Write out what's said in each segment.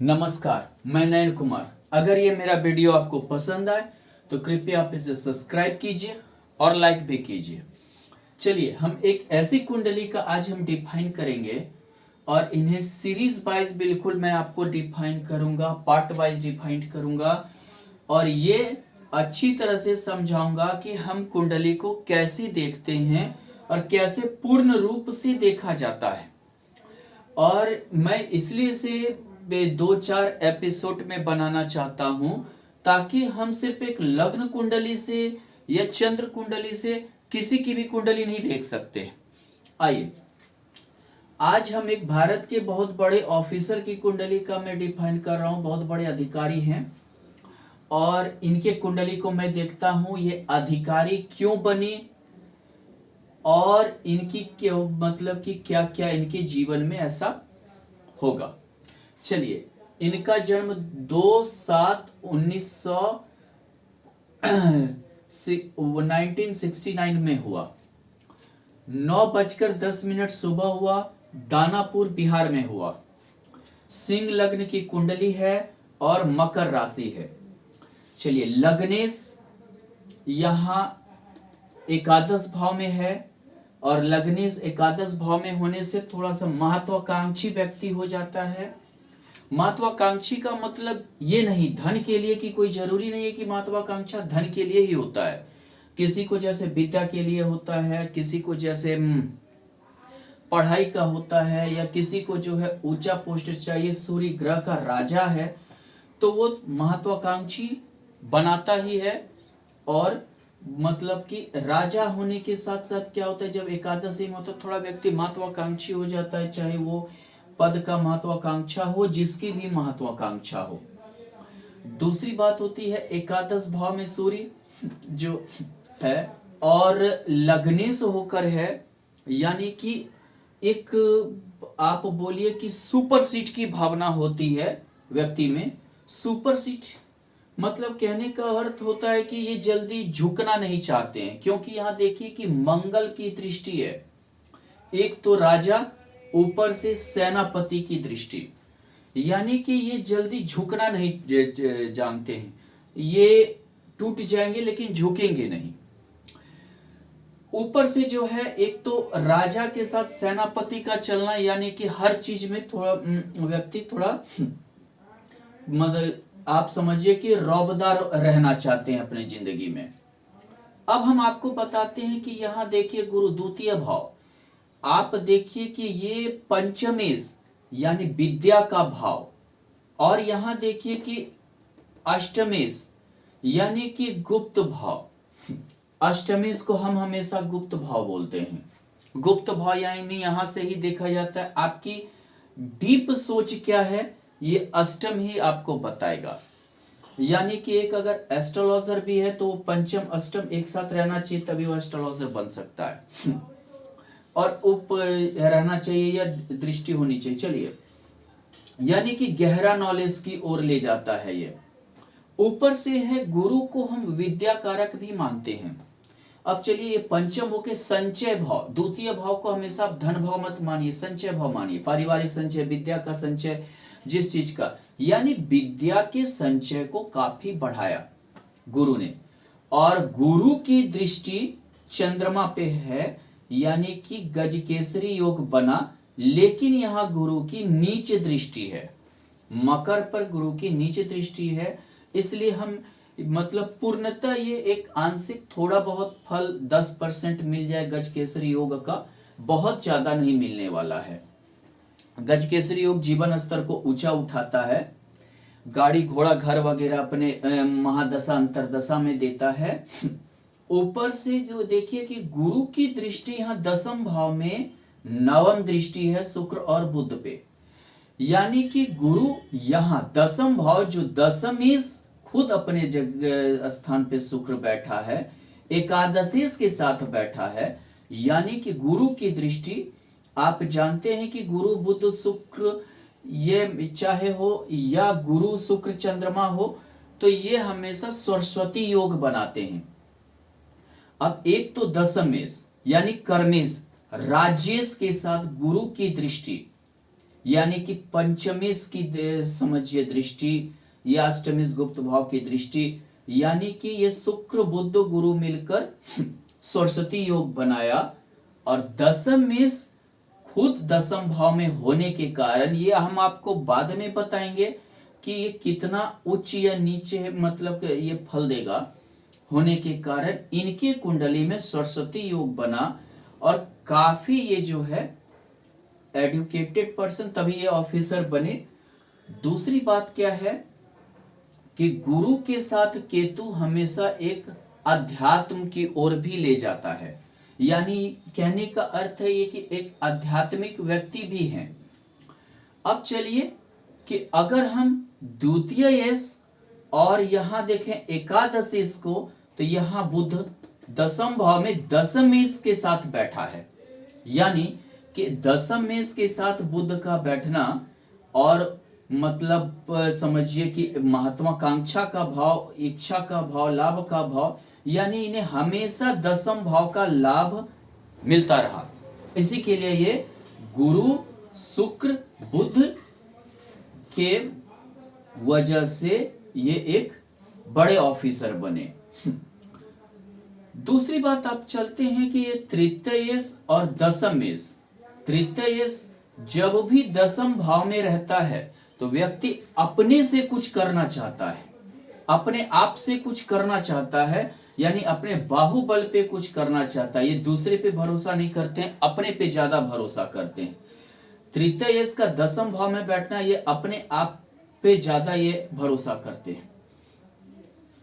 नमस्कार, मैं नयन कुमार। अगर ये मेरा वीडियो आपको पसंद आए तो कृपया आप इसे सब्सक्राइब कीजिए और लाइक भी कीजिए। चलिए हम एक ऐसी कुंडली का आज हम डिफाइन करेंगे और इन्हें सीरीज वाइज बिल्कुल मैं आपको डिफाइन करूंगा, पार्ट वाइज डिफाइन करूंगा और ये अच्छी तरह से समझाऊंगा कि हम कुंडली को कैसे देखते हैं और कैसे पूर्ण रूप से देखा जाता है। और मैं इसलिए से दो चार एपिसोड में बनाना चाहता हूं ताकि हम सिर्फ एक लग्न कुंडली से या चंद्र कुंडली से किसी की भी कुंडली नहीं देख सकते। आइए, आज हम एक भारत के बहुत बड़े ऑफिसर की कुंडली का मैं डिफाइन कर रहा हूं। बहुत बड़े अधिकारी हैं और इनके कुंडली को मैं देखता हूं ये अधिकारी क्यों बने और इनकी क्यों मतलब कि क्या क्या इनके जीवन में ऐसा होगा। चलिए, इनका जन्म 2/7/1969 में हुआ। 9:10 सुबह हुआ। दानापुर बिहार में हुआ। सिंह लग्न की कुंडली है और मकर राशि है। चलिए, लग्नेश यहां एकादश भाव में है और लग्नेश एकादश भाव में होने से थोड़ा सा महत्वाकांक्षी व्यक्ति हो जाता है। महत्वाकांक्षी का मतलब ये नहीं धन के लिए, कि कोई जरूरी नहीं है कि महत्वाकांक्षा धन के लिए ही होता है। किसी को जैसे विद्या के लिए होता है, किसी को जैसे पढ़ाई का होता है, या किसी को जो है ऊंचा पोस्ट चाहिए, सूर्य ग्रह का राजा है तो वो महत्वाकांक्षी बनाता ही है। और मतलब कि राजा होने के साथ साथ क्या होता है, जब एकादशी में होता है थोड़ा व्यक्ति महत्वाकांक्षी हो जाता है, चाहे वो पद का महत्वाकांक्षा हो, जिसकी भी महत्वाकांक्षा हो। दूसरी बात होती है एकादश भाव में सूर्य जो है और लग्नेश होकर है, यानी कि एक आप बोलिए कि सुपर सीट की भावना होती है व्यक्ति में। सुपर सीट मतलब कहने का अर्थ होता है कि ये जल्दी झुकना नहीं चाहते हैं, क्योंकि यहां देखिए कि मंगल की दृष्टि है। एक तो राजा, ऊपर से सेनापति की दृष्टि, यानी कि ये जल्दी झुकना नहीं जानते हैं। ये टूट जाएंगे लेकिन झुकेंगे नहीं। ऊपर से जो है एक तो राजा के साथ सेनापति का चलना, यानी कि हर चीज में थोड़ा व्यक्ति थोड़ा मतलब आप समझिए कि रौबदार रहना चाहते हैं अपने जिंदगी में। अब हम आपको बताते हैं कि यहां देखिए गुरु द्वितीय भाव, आप देखिए कि ये पंचमेश यानी विद्या का भाव, और यहां देखिए कि अष्टमेश यानी कि गुप्त भाव। अष्टमेश को हम हमेशा गुप्त भाव बोलते हैं। गुप्त भाव यानी यहां से ही देखा जाता है आपकी डीप सोच क्या है, ये अष्टम ही आपको बताएगा। यानी कि एक अगर एस्ट्रोलॉजर भी है तो वो पंचम अष्टम एक साथ रहना चाहिए, तभी वो एस्ट्रोलॉजर बन सकता है और उप रहना चाहिए या दृष्टि होनी चाहिए। चलिए, यानी कि गहरा नॉलेज की ओर ले जाता है ये। ऊपर से है गुरु को हम विद्या कारक भी मानते हैं। अब चलिए, ये पंचम होके संचय भाव, द्वितीय भाव को हमेशा आप धन भाव मत मानिए, संचय भाव मानिए। पारिवारिक संचय, विद्या का संचय, जिस चीज का, यानी विद्या के संचय को काफी बढ़ाया गुरु ने। और गुरु की दृष्टि चंद्रमा पे है, यानी कि गजकेसरी योग बना, लेकिन यहां गुरु की नीच दृष्टि है। मकर पर गुरु की नीच दृष्टि है, इसलिए हम मतलब पूर्णतः ये एक आंशिक थोड़ा बहुत फल 10% मिल जाए गजकेसरी योग का, बहुत ज्यादा नहीं मिलने वाला है। गजकेसरी योग जीवन स्तर को ऊंचा उठाता है, गाड़ी घोड़ा घर वगैरह अपने महादशा अंतरदशा में देता है। ऊपर से जो देखिए कि गुरु की दृष्टि यहाँ दसम भाव में नवम दृष्टि है शुक्र और बुध पे, यानी कि गुरु यहाँ दसम भाव जो दशमेश खुद अपने स्थान पे शुक्र बैठा है, एकादशेश के साथ बैठा है, यानी कि गुरु की दृष्टि। आप जानते हैं कि गुरु बुध शुक्र ये चाहे हो या गुरु शुक्र चंद्रमा हो तो ये हमेशा सरस्वती योग बनाते हैं। अब एक तो दशमेश यानी कर्मेश राजेश के साथ गुरु की दृष्टि, यानी कि पंचमेश की समझिए दृष्टि या अष्टमेश गुप्त भाव की दृष्टि, यानी कि ये शुक्र बुध गुरु मिलकर सरस्वती योग बनाया, और दशमेश खुद दशम भाव में होने के कारण, ये हम आपको बाद में बताएंगे कि ये कितना उच्च या नीचे मतलब ये फल देगा, होने के कारण इनके कुंडली में सरस्वती योग बना, और काफी ये जो है एडुकेटेड पर्सन, तभी ये ऑफिसर बने। दूसरी बात क्या है कि गुरु के साथ केतु हमेशा एक अध्यात्म की ओर भी ले जाता है, यानी कहने का अर्थ है ये कि एक आध्यात्मिक व्यक्ति भी हैं। अब चलिए कि अगर हम द्वितीय यश और यहां देखें एकादश को, तो यहां बुध दशम भाव में दशम मेष के साथ बैठा है, यानी कि दशम मेष के साथ बुध का बैठना, और मतलब समझिए कि महत्वाकांक्षा का भाव, इच्छा का भाव, लाभ का भाव, यानी इन्हें हमेशा दशम भाव का लाभ मिलता रहा। इसी के लिए ये गुरु शुक्र बुध के वजह से ये एक बड़े ऑफिसर बने। दूसरी बात आप चलते हैं कि ये तृतीय और दशम, तृतीय जब भी दशम भाव में रहता है तो व्यक्ति अपने से कुछ करना चाहता है, अपने आप से कुछ करना चाहता है, यानी अपने बाहुबल पे कुछ करना चाहता है। ये दूसरे पे भरोसा नहीं करते हैं, अपने पे ज्यादा भरोसा करते हैं। तृतीय का दशम भाव में बैठना, ये अपने आप पे ज्यादा ये भरोसा करते हैं।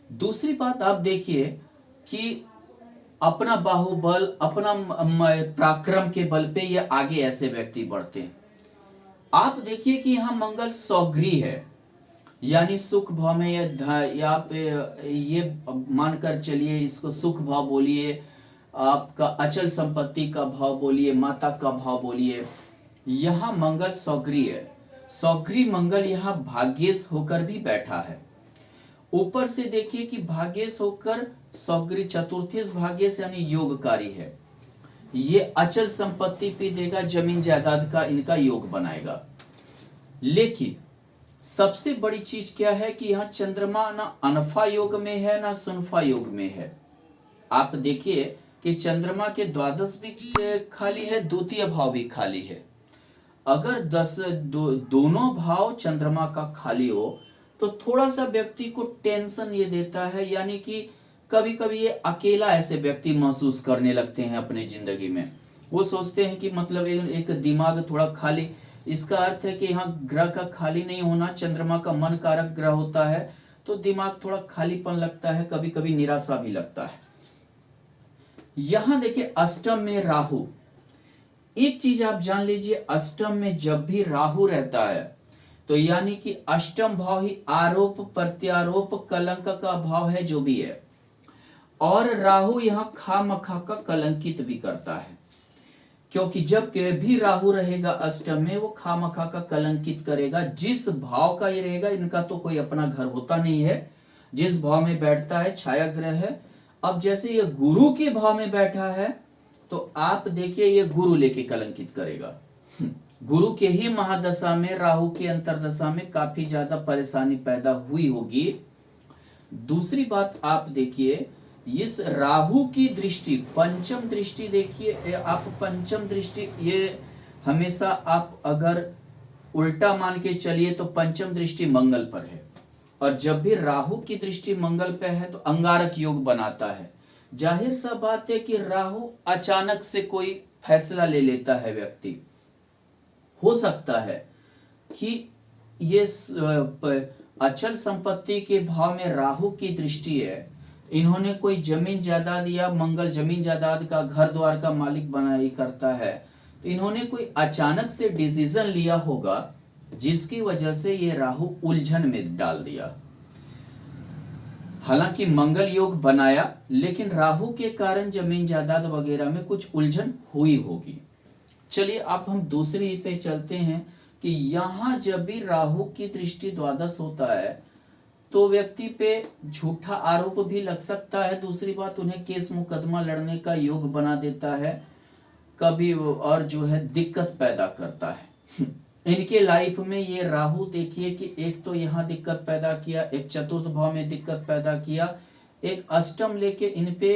दूसरी बात आप देखिए कि अपना बाहुबल, अपना पराक्रम के बल पे ये आगे ऐसे व्यक्ति बढ़ते हैं। आप देखिए कि यहाँ मंगल सौग्री है, यानी सुख भाव में या पे ये मानकर चलिए, इसको सुख भाव बोलिए, आपका अचल संपत्ति का भाव बोलिए, माता का भाव बोलिए। यहाँ मंगल सौग्री है, सौग्री मंगल यहाँ भाग्येश होकर भी बैठा है। ऊपर से देखिए कि भाग्येश होकर सौग्री चतुर्थीस भाग्येश यानी योगकारी है, ये अचल संपत्ति भी देगा, जमीन जायदाद का इनका योग बनाएगा। लेकिन सबसे बड़ी चीज क्या है कि यहाँ चंद्रमा ना अनफा योग में है ना सुनफा योग में है। आप देखिए कि चंद्रमा के द्वादश भी खाली है, द्वितीय भाव भी खाली है। अगर दोनों भाव चंद्रमा का खाली हो तो थोड़ा सा व्यक्ति को टेंशन ये देता है, यानी कि कभी कभी ये अकेला ऐसे व्यक्ति महसूस करने लगते हैं अपने जिंदगी में। वो सोचते हैं कि मतलब एक दिमाग थोड़ा खाली, इसका अर्थ है कि यहाँ ग्रह का खाली नहीं होना, चंद्रमा का मन कारक ग्रह होता है, तो दिमाग थोड़ा खालीपन लगता है, कभी कभी निराशा भी लगता है। यहां देखिए अष्टम में राहु, एक चीज आप जान लीजिए, अष्टम में जब भी राहु रहता है तो यानी कि अष्टम भाव ही आरोप प्रत्यारोप कलंक का भाव है, जो भी है, और राहु यहाँ खामखा का कलंकित भी करता है, क्योंकि जब भी राहु रहेगा अष्टम में वो खामखा का कलंकित करेगा। जिस भाव का ये रहेगा, इनका तो कोई अपना घर होता नहीं है, जिस भाव में बैठता है छाया ग्रह है। अब जैसे ये गुरु के भाव में बैठा है तो आप देखिए ये गुरु लेके कलंकित करेगा। गुरु के ही महादशा में राहु की अंतरदशा में काफी ज्यादा परेशानी पैदा हुई होगी। दूसरी बात आप देखिए, इस राहु की दृष्टि पंचम दृष्टि देखिए आप, पंचम दृष्टि ये हमेशा आप अगर उल्टा मान के चलिए तो पंचम दृष्टि मंगल पर है, और जब भी राहु की दृष्टि मंगल पे है तो अंगारक योग बनाता है। जाहिर सा बात है कि राहु अचानक से कोई फैसला ले लेता है व्यक्ति, हो सकता है कि ये अचल संपत्ति के भाव में राहु की दृष्टि है, इन्होंने कोई जमीन जायदाद या मंगल जमीन जायदाद का घर द्वार का मालिक बनाई करता है, तो इन्होंने कोई अचानक से डिसीजन लिया होगा जिसकी वजह से ये राहु उलझन में डाल दिया। हालांकि मंगल योग बनाया, लेकिन राहु के कारण जमीन जायदाद वगैरह में कुछ उलझन हुई होगी। चलिए अब हम दूसरी पे चलते हैं कि यहां जब भी राहु की दृष्टि द्वादश होता है तो व्यक्ति पे झूठा आरोप भी लग सकता है। दूसरी बात, उन्हें केस मुकदमा लड़ने का योग बना देता है कभी, और जो है दिक्कत पैदा करता है। इनके लाइफ में ये राहु देखिए कि एक तो यहाँ दिक्कत पैदा किया, एक चतुर्थ भाव में दिक्कत पैदा किया, एक अष्टम लेके इन पे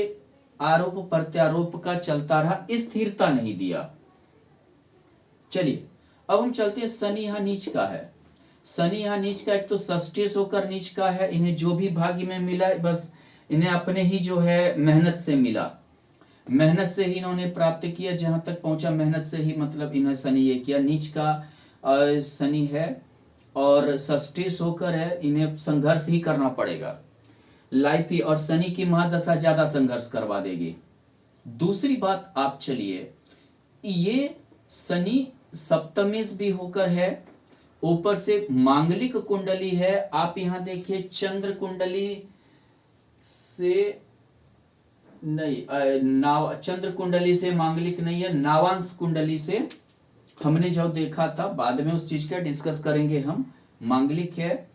आरोप प्रत्यारोप का चलता रहा, स्थिरता नहीं दिया। चलिए अब हम चलते हैं, शनि यहाँ नीच का है। शनि यहाँ नीच का, एक तो षष्ठेश होकर नीच का है, इन्हें जो भी भाग्य में मिला बस इन्हें अपने ही जो है मेहनत से मिला, मेहनत से ही इन्होंने प्राप्त किया, जहां तक पहुंचा मेहनत से ही, मतलब इन्होंने शनि ये किया। नीच का शनि है और षष्ठेश होकर है, इन्हें संघर्ष ही करना पड़ेगा लाइफ ही, और शनि की महादशा ज्यादा संघर्ष करवा देगी। दूसरी बात, आप चलिए, ये शनि सप्तमेश भी होकर है, ऊपर से मांगलिक कुंडली है। आप यहां देखिए चंद्र कुंडली से नहीं, चंद्र कुंडली से मांगलिक नहीं है, नावांश कुंडली से हमने जो देखा था, बाद में उस चीज का डिस्कस करेंगे हम, मांगलिक है।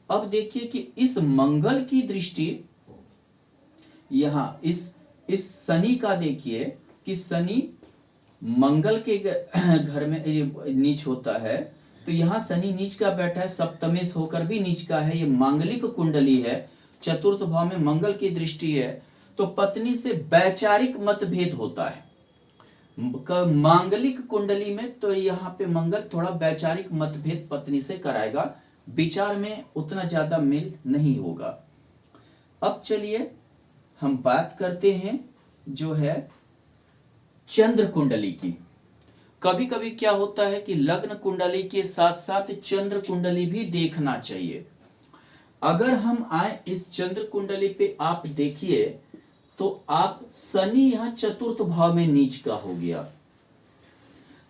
अब देखिए कि इस मंगल की दृष्टि यहां इस शनि का देखिए कि शनि मंगल के घर में नीच होता है, तो यहां शनि नीच का बैठा है, सप्तमेश होकर भी नीच का है, ये मांगलिक कुंडली है, चतुर्थ भाव में मंगल की दृष्टि है, तो पत्नी से वैचारिक मतभेद होता है मांगलिक कुंडली में। तो यहाँ पे मंगल थोड़ा वैचारिक मतभेद पत्नी से कराएगा, विचार में उतना ज्यादा मेल नहीं होगा। अब चलिए हम बात करते हैं जो है चंद्र कुंडली की। कभी कभी क्या होता है कि लग्न कुंडली के साथ साथ चंद्र कुंडली भी देखना चाहिए। अगर हम आए इस चंद्र कुंडली पे, आप देखिए तो आप शनि यहां चतुर्थ भाव में नीच का हो गया।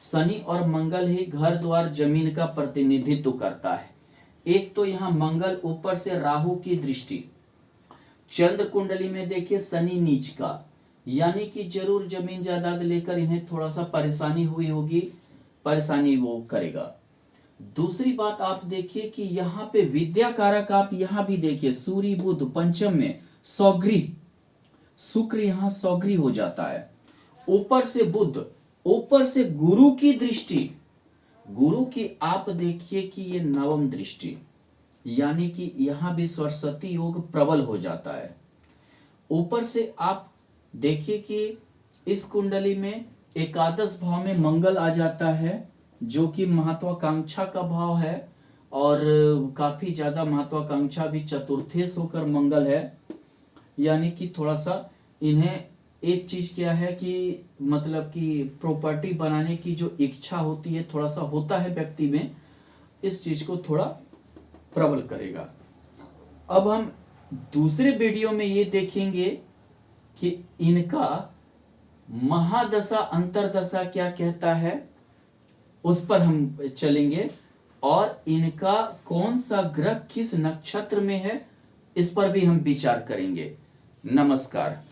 शनि और मंगल ही घर द्वार जमीन का प्रतिनिधित्व करता है। एक तो यहां मंगल, ऊपर से राहु की दृष्टि, चंद्र कुंडली में देखिए शनि नीच का, यानी कि जरूर जमीन जायदाद लेकर इन्हें थोड़ा सा परेशानी हुई होगी, परेशानी वो करेगा। दूसरी बात आप देखिए कि यहाँ पे विद्या कारक, आप यहां भी देखिए सूर्य बुध पंचम में सौगृह, शुक्र यहां सौगृह हो जाता है, ऊपर से बुध, ऊपर से गुरु की दृष्टि, गुरु की आप देखिए कि ये नवम दृष्टि, यानी कि यहां भी सरस्वती योग प्रबल हो जाता है। ऊपर से आप देखिए कि इस कुंडली में एकादश भाव में मंगल आ जाता है, जो कि महत्वाकांक्षा का भाव है, और काफी ज्यादा महत्वाकांक्षा भी चतुर्थेश होकर मंगल है, यानी कि थोड़ा सा इन्हें एक चीज क्या है कि मतलब कि प्रॉपर्टी बनाने की जो इच्छा होती है, थोड़ा सा होता है व्यक्ति में, इस चीज को थोड़ा प्रबल करेगा। अब हम दूसरे वीडियो में ये देखेंगे कि इनका महादशा अंतरदशा क्या कहता है, उस पर हम चलेंगे, और इनका कौन सा ग्रह किस नक्षत्र में है, इस पर भी हम विचार करेंगे। नमस्कार।